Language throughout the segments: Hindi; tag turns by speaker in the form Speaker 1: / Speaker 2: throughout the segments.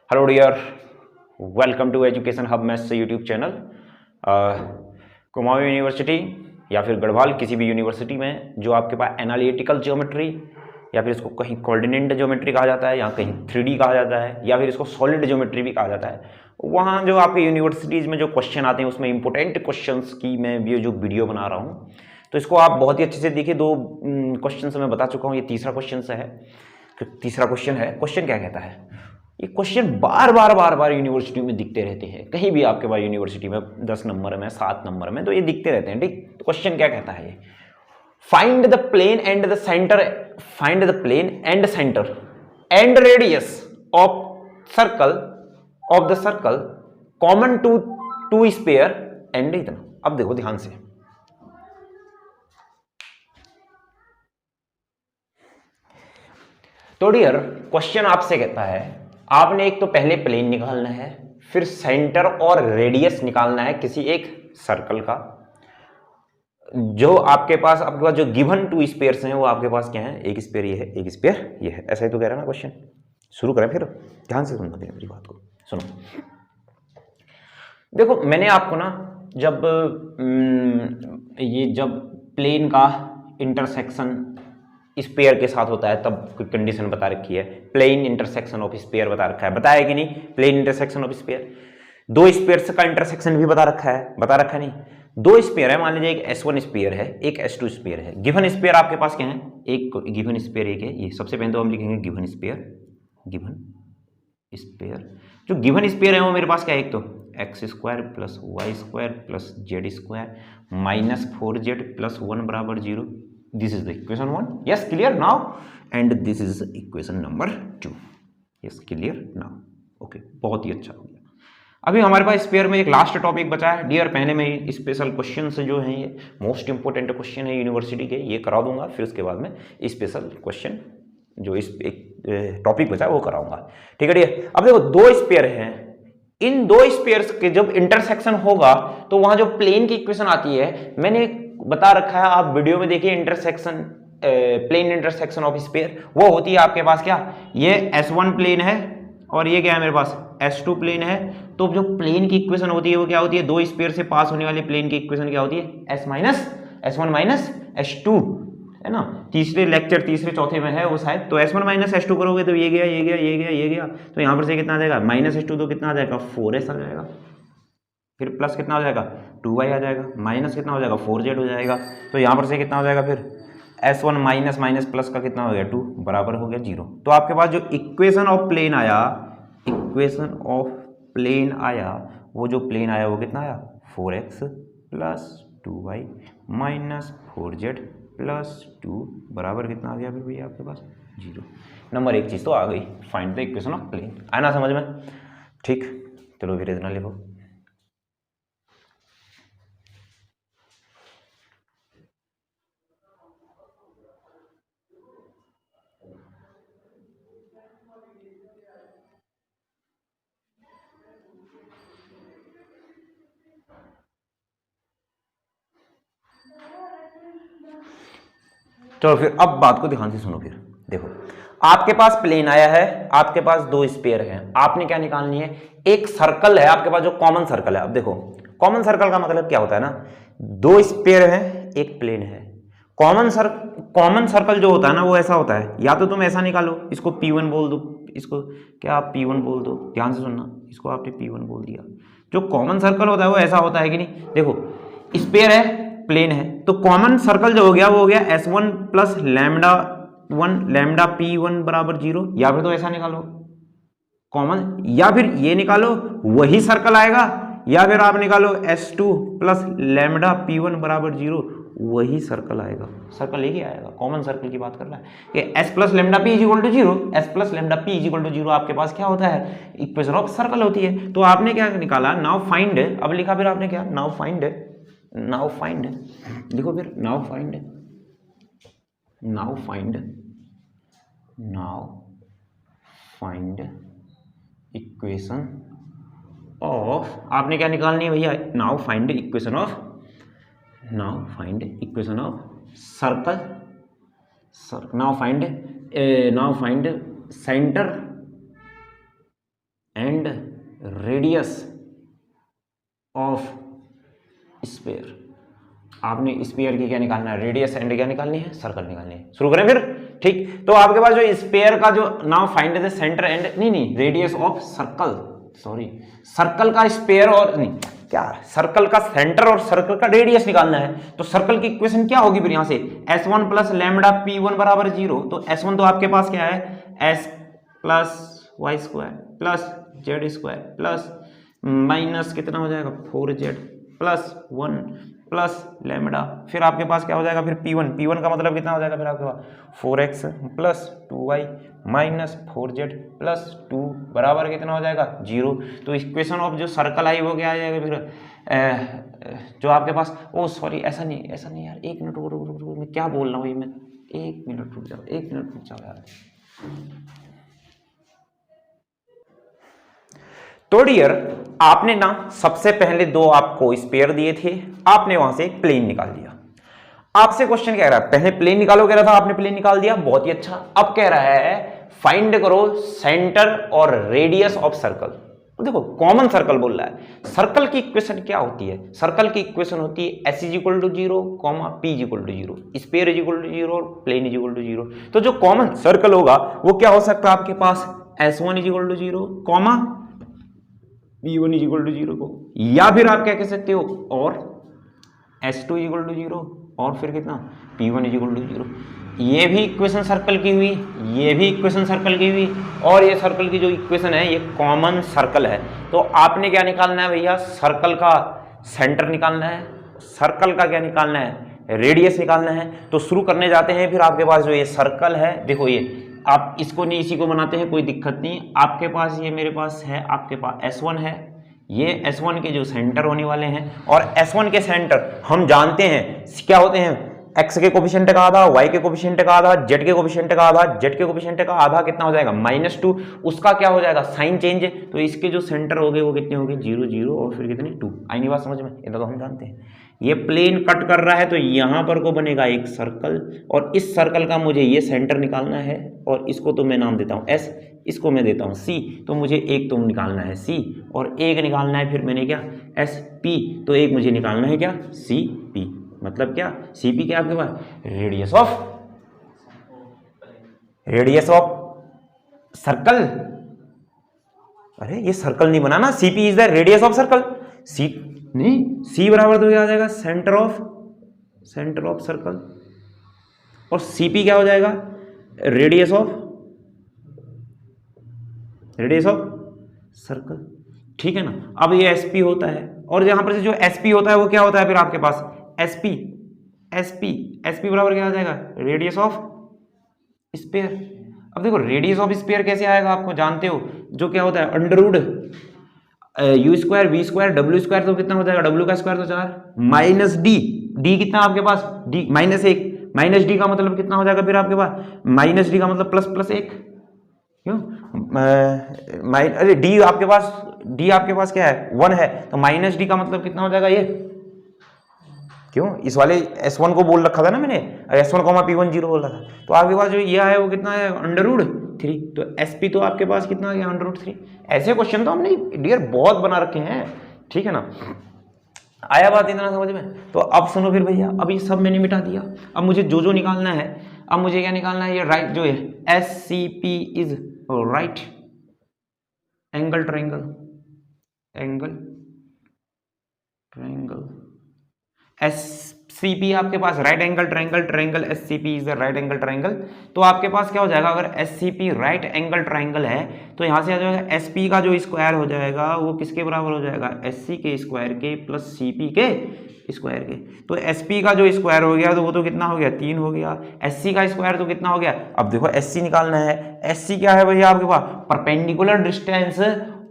Speaker 1: Hello dear, welcome to education hub maths YouTube channel. Kumaon university या फिर गढ़वाल किसी भी यूनिवर्सिटी में जो आपके पास एनालिटिकल ज्योमेट्री या फिर इसको कहीं कोऑर्डिनेट ज्योमेट्री कहा जाता है या कहीं 3D कहा जाता है या फिर इसको सॉलिड ज्योमेट्री भी कहा जाता है, वहाँ जो आपके यूनिवर्सिटीज़ में जो क्वेश्चन आते हैं उसमें इंपॉर्टेंट क्वेश्चंस की मैं ये जो वीडियो बना रहा हूँ तो इसको आप बहुत ही अच्छे से देखिए। दो क्वेश्चन मैं बता चुका हूँ, ये तीसरा क्वेश्चन है। तीसरा क्वेश्चन है, क्वेश्चन क्या कहता है, ये क्वेश्चन बार बार यूनिवर्सिटी में दिखते रहते हैं, कहीं भी आपके पास यूनिवर्सिटी में 10 नंबर में 7 नंबर में तो ये दिखते रहते हैं। ठीक, तो क्वेश्चन क्या कहता है, ये find the plane and the centre, find the plane and centre and radius of the circle common to two sphere and इतना। अब देखो ध्यान से, तो डियर क्वेश्चन आपसे कहता है आपने एक तो पहले प्लेन निकालना है, फिर सेंटर और रेडियस निकालना है किसी एक सर्कल का। जो आपके पास जो गिवन टू स्पेयर्स हैं वो आपके पास क्या है, एक स्पेयर ये है, एक स्पेयर ये है, ऐसा ही तो कह रहा है ना क्वेश्चन। शुरू करें फिर, ध्यान से सुनना मेरी बात को, सुनो। देखो मैंने आपको ना जब प्लेन का इंटरसेक्शन स्पेयर के साथ होता है तब कोई कंडीशन बता रखी है, प्लेन इंटरसेक्शन ऑफ स्पेयर बता रखा है, बताया कि नहीं, प्लेन इंटरसेक्शन ऑफ स्पेयर। दो स्पेयर्स का इंटरसेक्शन भी बता रखा है नहीं। दो स्पेयर है, मान लीजिए एक S1 स्पेयर है, एक S2 स्पेयर है। गिवन स्पेयर आपके पास क्या है, एक गिवन स्पेयर एक है, ये सबसे पहले तो हम लिखेंगे गिवन स्पेयर। जो गिवन स्पेयर है वो मेरे पास क्या है, एक तो x² plus y² plus z² minus 4z plus 1 बराबर 0। This is the equation 1। Yes clear now, and this is equation number 2। Yes clear now, okay, बहुत ही अच्छा हो गया। अभी हमारे पास स्पेयर में एक लास्ट टॉपिक बचा है डियर। पहले में स्पेशल क्वेश्चन जो हैं, ये मोस्ट इंपोर्टेंट क्वेश्चन है यूनिवर्सिटी के, ये करा दूंगा, फिर उसके बाद में स्पेशल क्वेश्चन जो इस एक टॉपिक बचा है वो कराऊंगा। ठीक है डियर। अब देखो दो स्पेयर हैं, इन दो स्पेयर्स के जब इंटरसेक्शन होगा तो वहां जो प्लेन की इक्वेशन आती है, मैंने बता रखा है, आप वीडियो में देखिए, intersection plane intersection of sphere वो होती है आपके पास क्या, ये S1 प्लेन है और ये क्या है मेरे पास S2 प्लेन है। तो जो प्लेन की इक्वेशन होती है वो क्या होती है, दो स्पेयर से पास होने वाले प्लेन की इक्वेशन क्या होती है, S1 माइनस S2 है ना। तीसरे लेक्चर तीसरे चौथे में है वो शायद, तो S1 माइनस S2 करोगे तो ये गया, तो यहां पर से कितना आ जाएगा, -S2 तो कितना आ जाएगा, 4s आ जाएगा, फिर प्लस कितना हो जाएगा, 2y आ जाएगा, माइनस कितना हो जाएगा, 4z हो जाएगा। तो यहाँ पर से कितना हो जाएगा, फिर S1 माइनस माइनस प्लस का कितना हो गया, 2 बराबर हो गया 0। तो आपके पास जो इक्वेशन ऑफ प्लेन आया, वो जो प्लेन आया वो कितना आया, 4x plus 2y minus 4z plus 2 बराबर कितना आ गया फिर भैया आपके पास 0। नंबर एक चीज़ तो आ गई, find the equation of plane. आया ना समझ में? ठीक, चलो फिर इतना लिखो। चलो फिर अब बात को ध्यान से सुनो। फिर देखो आपके पास प्लेन आया है, आपके पास दो स्पेयर हैं, आपने क्या निकालनी है, एक सर्कल है आपके पास जो कॉमन सर्कल है। अब देखो कॉमन सर्कल का मतलब क्या होता है ना, दो स्पेयर है एक प्लेन है। कॉमन सर्कल जो होता है ना वो ऐसा होता है, या तो तुम ऐसा निकालो, इसको P1 बोल दो, इसको क्या आप P1 बोल दो, ध्यान से सुनना, इसको आपने P1 बोल दिया। जो कॉमन सर्कल होता है वो ऐसा होता है कि नहीं, देखो स्पेयर है प्लेन है, तो कॉमन सर्कल जो हो गया वो हो गया S1 प्लस लैम्डा P1 बराबर 0। या फिर तो ऐसा निकालो कॉमन, या फिर ये निकालो वही सर्कल आएगा, या फिर आप निकालो S2 प्लस लैम्डा P1 बराबर 0, वही सर्कल आएगा, सर्कल एक ही आएगा। कॉमन सर्कल की बात कर रहा है कि S plus lambda P equal to 0, S plus lambda P equal to 0 आपके पास क्या होता है, इक्वेशन ऑफ सर्कल होती है। तो आपने क्या निकाला, नाउ फाइंड, अब लिखा फिर आपने क्या, नाउ फाइंड लिखो, फिर नाउ फाइंड इक्वेशन ऑफ, आपने क्या निकालनी है भैया, now find equation of circle, now find centre and radius of sphere. आपने स्फीयर की क्या निकालना है, रेडियस एंड क्या निकालनी है, सर्कल निकालनी है। शुरू करें फिर। ठीक, तो आपके पास जो स्फीयर का जो now find the centre and नहीं radius of circle, sorry circle का स्फीयर और नहीं क्या, सर्कल का सेंटर और सर्कल का रेडियस निकालना है। तो सर्कल की इक्वेशन क्या होगी फिर यहां से, s1 प्लस लैम्डा p1 बराबर 0। तो s1 तो आपके पास क्या है, s plus Y square plus Z square plus minus कितना हो जाएगा 4z प्लस 1 प्लस लैम्डा, फिर आपके पास क्या हो जाएगा फिर p1 का मतलब कितना हो जाएगा फिर आपके पास 4x plus 2y minus 4z plus 2 बराबर कितना हो जाएगा 0। तो इक्वेशन ऑफ जो सर्कल आई वो क्या आ जाएगा फिर जो आपके पास, ओ सॉरी ऐसा नहीं यार, एक मिनट रुक, मैं क्या बोल रहा हूँ ये, मैं एक मिनट रुक जाओ यार। तो डियर आपने ना सबसे पहले दो आपको स्पेयर दिए थे, आपने वहां से एक प्लेन निकाल दिया। आपसे क्वेश्चन कह रहा है पहले प्लेन निकालो, कह रहा था आपने प्लेन निकाल दिया, बहुत ही अच्छा। अब कह रहा है फाइंड करो सेंटर और रेडियस ऑफ सर्कल। देखो कॉमन सर्कल बोल रहा है। सर्कल की इक्वेशन क्या होती है, सर्कल की इक्वेशन होती है s = 0, p = 0, स्पेयर = 0 और प्लेन = 0। तो जो कॉमन सर्कल होगा वो क्या हो सकता है आपके पास, s1 = 0, p1 = 0 को, या फिर आप क्या कह सकते हो और s2 = 0 और फिर कितना p1 = 0। ये भी इक्वेशन सर्कल की हुई, ये भी इक्वेशन सर्कल की हुई, और ये सर्कल की जो इक्वेशन है ये कॉमन सर्कल है। तो आपने क्या निकालना है भैया, सर्कल का सेंटर निकालना है, सर्कल का क्या निकालना है, रेडियस निकालना है। तो शुरू करने जाते हैं। फिर आपके पास जो ये सर्कल है, देखो ये आप इसको नहीं इसी को बनाते हैं, कोई दिक्कत नहीं। आपके पास ये मेरे पास है, आपके पास S1 है, ये S1 के जो सेंटर होने वाले हैं, और S1 के सेंटर हम जानते हैं क्या होते हैं, x के कोफिशिएंट का आधा, y के कोफिशिएंट का आधा, z के कोफिशिएंट का आधा, z के कोफिशिएंट का आधा कितना हो जाएगा -2, उसका क्या हो जाएगा साइन चेंज। तो इसके जो सेंटर हो गए वो कितने हो गए 0 0 और फिर कितने 2। आई नहीं बात समझ में, इतना तो हम जानते हैं। ये प्लेन कट कर रहा है तो यहां पर को बनेगा एक सर्कल, और इस सर्कल का मुझे ये सेंटर निकालना है, और इसको तो मैं नाम देता हूं S, इसको मैं देता हूं C। तो मुझे एक तो निकालना है C और एक निकालना है फिर मैंने क्या SP, तो एक मुझे निकालना है क्या CP। मतलब क्या CP क्या आपके पास, रेडियस ऑफ सर्कल। अरे ये सर्कल नहीं बना ना, CP is the radius of circle. C नहीं, C बराबर तो क्या आ जाएगा सेंटर ऑफ सर्कल, और CP क्या हो जाएगा रेडियस ऑफ सर्कल। ठीक है ना। अब ये SP होता है, और यहां पर से जो SP होता है वो क्या होता है फिर आपके पास SP बराबर क्या आ जाएगा रेडियस ऑफ स्फीयर। अब देखो रेडियस ऑफ स्फीयर कैसे आएगा, आपको जानते हो जो क्या होता है under root u² v² w², तो कितना हो जाएगा w का स्क्वायर तो 4 माइनस d कितना आपके पास d -1, -d का मतलब कितना हो जाएगा फिर आपके पास, -d का मतलब +1, क्यों अरे d आपके पास क्या है 1 है, तो -d का मतलब कितना हो जाएगा ये, क्यों इस वाले S1 को बोल रखा था ना मैंने, S1, P1 0 बोल रखा था। तो आपके पास जो ये है वो कितना है √3, तो SP तो आपके पास कितना आ गया √3। ऐसे क्वेश्चन तो हमने डियर बहुत बना रखे हैं, ठीक है ना। आया बात इतना समझ में। तो अब सुनो फिर भैया, अब ये सब मैंने मिटा दिया। अब मुझे जो निकालना है, अब मुझे क्या निकालना है, ये राइट जो है SCP is right angle triangle, SCP आपके पास right angle triangle, SCP is the right angle triangle. तो आपके पास क्या हो जाएगा, अगर SCP राइट एंगल ट्रायंगल है तो यहां से आ जाएगा SP का जो स्क्वायर हो जाएगा वो किसके बराबर हो जाएगा, SC के स्क्वायर के प्लस CP के स्क्वायर के। तो SP का जो स्क्वायर हो गया तो वो तो कितना हो गया 3 हो गया, SC का स्क्वायर तो कितना हो गया। अब देखो SC निकालना है, SC क्या है भैया आपके पास, perpendicular distance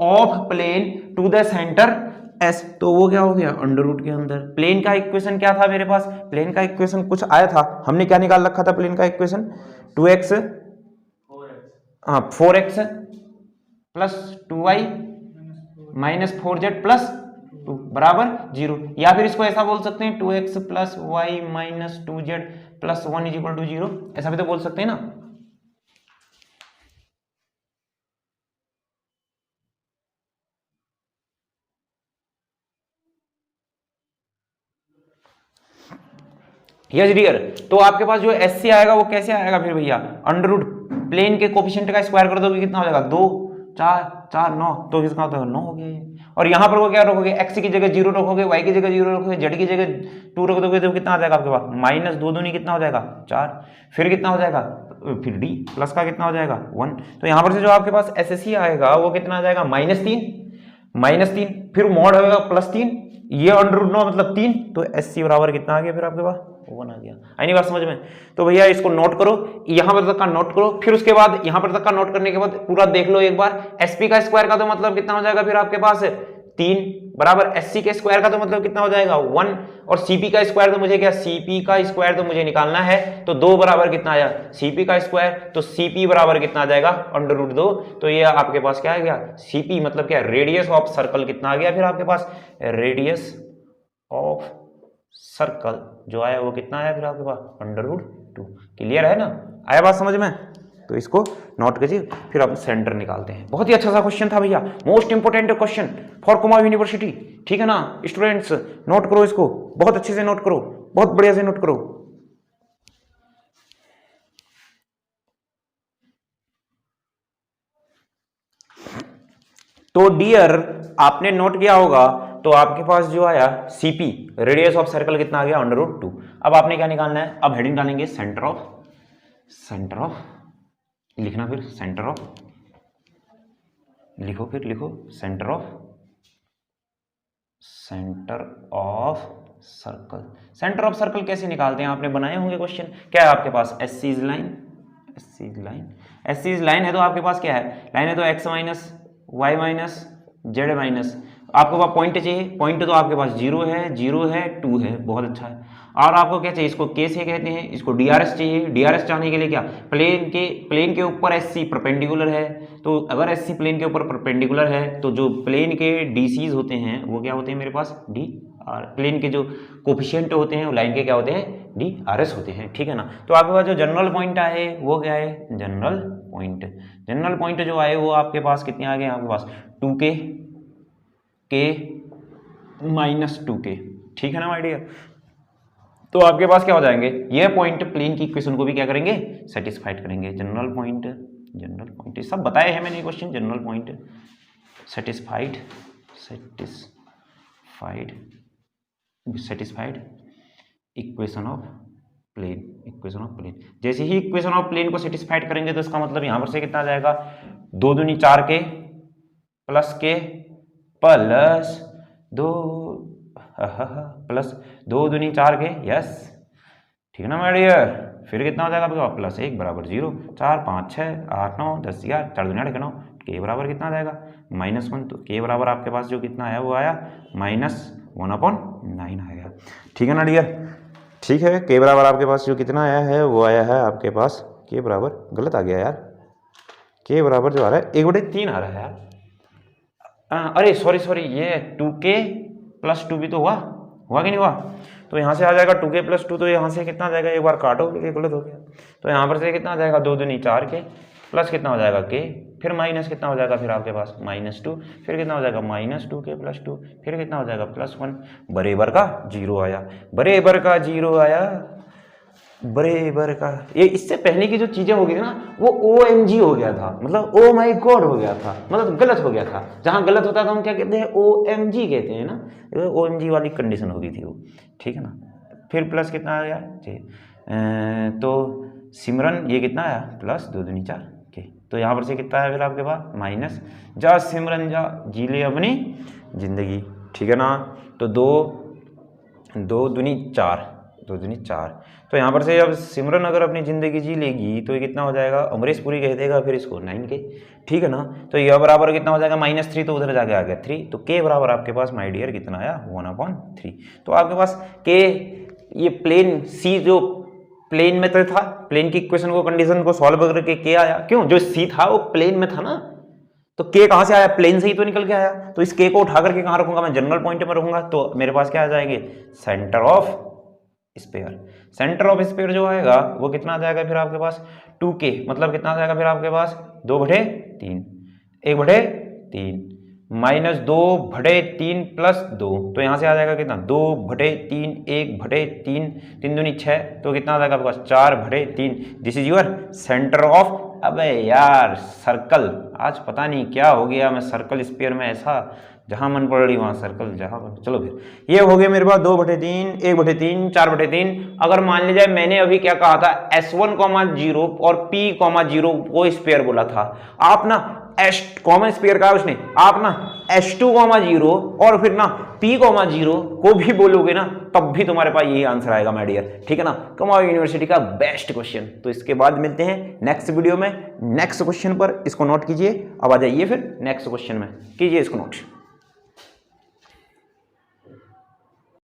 Speaker 1: of plane to the centre S, तो वो क्या हो गया अंडर रूट के अंदर। प्लेन का इक्वेशन क्या था मेरे पास, प्लेन का इक्वेशन कुछ आया था, हमने क्या निकाल रखा था प्लेन का equation 2x 4x plus 2y minus 4z plus 2 बराबर 0, या फिर इसको ऐसा बोल सकते हैं 2x plus y minus 2z plus 1 = 0, ऐसा भी तो बोल सकते हैं ना। Yes dear. तो आपके पास जो एस सी आएगा वो कैसे आएगा फिर भैया, अंडर रूट प्लेन के कोफिशिएंट का स्क्वायर कर दोगे कितना हो जाएगा 2 4 4 9, तो किसका होता है 9 हो गया। और यहाँ पर वो क्या रखोगे, एक्स की जगह 0 रखोगे, वाई की जगह 0 रखोगे, जेड की जगह 2 रख दोगे तो कितना आ जाएगा आपके पास माइनस 2 दूनी कितना हो जाएगा 4, फिर कितना हो जाएगा फिर डी प्लस का कितना हो जाएगा 1। तो यहाँ पर से जो आपके पास एस एस सी आएगा वो कितना आ जाएगा -3, फिर मॉड होगा +3, ये अंडर रूट 9 मतलब 3, तो एस सी बराबर कितना आ गया फिर आपके पास 1 आ गया। आई नहीं बात समझ में। तो भैया इसको नोट करो, यहां पर तक का नोट करो, फिर उसके बाद यहां पर तक का नोट करने के बाद पूरा देख लो एक बार। एसपी का स्क्वायर का तो मतलब कितना हो जाएगा फिर आपके पास 3 बराबर एससी के स्क्वायर का तो मतलब कितना हो जाएगा 1, और सीपी का स्क्वायर तो मुझे क्या, सीपी का स्क्वायर तो मुझे निकालना है, तो 2 बराबर कितना आया सीपी का स्क्वायर, तो सीपी बराबर कितना आ जाएगा अंडर रूट 2। तो ये आपके पास क्या आ गया सीपी मतलब क्या रेडियस ऑफ सर्कल कितना आ गया फिर आपके पास, रेडियस ऑफ सर्कल जो आया वो कितना आया फिर आपके पास अंडर रूट 2। क्लियर है ना, आया बात समझ में। तो इसको नोट कीजिए, फिर हम सेंटर निकालते हैं। बहुत ही अच्छा सा क्वेश्चन था भैया, most important question for Kumaon university, ठीक है ना स्टूडेंट्स, नोट करो इसको, बहुत अच्छे से नोट करो, बहुत बढ़िया से नोट करो। तो डियर आपने नोट किया होगा, तो आपके पास जो आया सीपी रेडियस ऑफ सर्कल कितना आ गया अंडर रूट 2। अब आपने क्या निकालना है, अब हेडिंग डालेंगे सेंटर ऑफ लिखना, फिर सेंटर ऑफ लिखो, फिर लिखो centre of circle. Centre of circle कैसे निकालते हैं, आपने बनाए होंगे क्वेश्चन। क्या है आपके पास एस सी इज लाइन है, तो आपके पास क्या है लाइन है, तो X minus Y minus Z minus, आपके पास पॉइंट चाहिए, पॉइंट तो आपके पास 0 है 2 है, बहुत अच्छा है। और आपको क्या चाहिए, इसको के से कहते हैं, इसको डीआरएस चाहिए। डीआरएस चाहने के लिए क्या, प्लेन के ऊपर एससी परपेंडिकुलर है, तो अगर एससी प्लेन के ऊपर परपेंडिकुलर है तो जो प्लेन के डीसीज होते हैं वो क्या होते हैं मेरे पास डी, और प्लेन के जो कोफिशिएंट होते हैं वो लाइन के क्या होते हैं डी आर एस होते हैं, ठीक है ना। तो आपके पास जो जनरल पॉइंट आए वो क्या है, जनरल पॉइंट जो आए वो आपके पास कितने आ गए, आपके पास 2k -2k, ठीक है ना माय डियर। तो आपके पास क्या हो जाएंगे, ये पॉइंट प्लेन की इक्वेशन को भी क्या करेंगे सेटिस्फाइड करेंगे। जनरल पॉइंट सब बताए हैं मैंने question, general point satisfied equation of plane. जैसे ही इक्वेशन ऑफ प्लेन को सेटिस्फाइड करेंगे तो इसका मतलब यहां पर से कितना आ जाएगा 2 दूनी 4k प्लस k प्लस 2 दूनी 4k, यस ठीक है ना माय डियर। फिर कितना हो जाएगा आपका +1 बराबर 0, 4 5 6 8 9 10 11 4 दूनी 8 9, k बराबर कितना आ जाएगा -1। तो k बराबर आपके पास जो कितना आया वो आया -1/9 आया, ठीक है ना डियर। ठीक है, k बराबर आपके पास जो कितना आया है वो आया है आपके पास k बराबर, गलत आ गया यार, k बराबर जो आ रहा है 1/3 आ रहा है यार, अरे सॉरी ये 2k + 2 भी तो हुआ कि नहीं हुआ। तो यहाँ से आ जाएगा 2k + 2, तो यहाँ से कितना आ जाएगा, एक बार काटो, गलत हो गया। तो यहाँ पर से कितना आ जाएगा 2 दूनी 4k प्लस कितना हो जाएगा k, फिर माइनस कितना हो जाएगा फिर आपके पास -2, फिर कितना हो जाएगा -2k + 2, फिर कितना हो जाएगा +1, बराबर का 0 आया, बराबर का। ये इससे पहले की जो चीजें हो गई थी ना वो OMG हो गया था, मतलब ओ माई गॉड हो गया था, मतलब गलत हो गया था। जहां गलत होता था हम क्या कहते हैं OMG कहते हैं ना, OMG वाली कंडीशन हो गई थी वो, ठीक है ना। फिर प्लस कितना आ गया तो सिमरन ये कितना आया +2 दूनी 4 के, तो यहाँ पर से कितना आया फिर आपके पास माइनस, जा सिमरन जा जी ले अपनी जिंदगी, ठीक है ना। तो 2 दूनी 4, तो यहाँ पर से अब सिमरन अगर अपनी जिंदगी जी लेगी तो ये कितना हो जाएगा, अमरीश पुरी कह देगा फिर इसको 9k, ठीक है ना। तो यह बराबर कितना हो जाएगा -3, तो उधर जाके आ गया 3, तो k बराबर आपके पास माय डियर कितना आया 1/3। तो आपके पास k ये प्लेन c जो प्लेन में था, प्लेन की इक्वेशन को कंडीशन को सॉल्व करके k आया, क्यों जो c था वो प्लेन में था ना, तो k कहां से आया, प्लेन से ही तो निकल के आया। तो इस k को उठा करके कहां रखूंगा मैं, जनरल पॉइंट में रखूंगा, तो मेरे पास क्या आ जाएंगे सेंटर ऑफ स्पेयर जो आएगा वो कितना आ जाएगा फिर आपके पास 2k, मतलब कितना आ जाएगा फिर आपके पास 2/3, 1/3 -2/3 + 2, तो यहाँ से आ जाएगा कितना 2/3, 1/3, 3 दूनी 6, तो कितना आ जाएगा आपके पास 4/3। This is your centre of, अबे यार सर्कल, आज पता नहीं क्या हो गया, मैं सर्कल स्फीयर में ऐसा जहां मन पड़ रही वहां सर्कल जहां, चलो फिर ये हो गया मेरे पास 2/3, 1/3, 4/3। अगर मान लीजिए मैंने अभी क्या कहा था S1, 0 और P, 0 को स्पेयर बोला था, आप ना एस कॉमन स्पेयर का उसने, आप ना S2, 0 और फिर ना P, 0 को भी बोलोगे ना, तब भी तुम्हारे पास यही आंसर आएगा माय डियर, ठीक है ना। कुमाऊं यूनिवर्सिटी का बेस्ट क्वेश्चन। तो इसके बाद मिलते हैं नेक्स्ट वीडियो में नेक्स्ट क्वेश्चन पर, इसको नोट कीजिए। अब आ जाइए फिर नेक्स्ट क्वेश्चन में, कीजिए इसको नोट।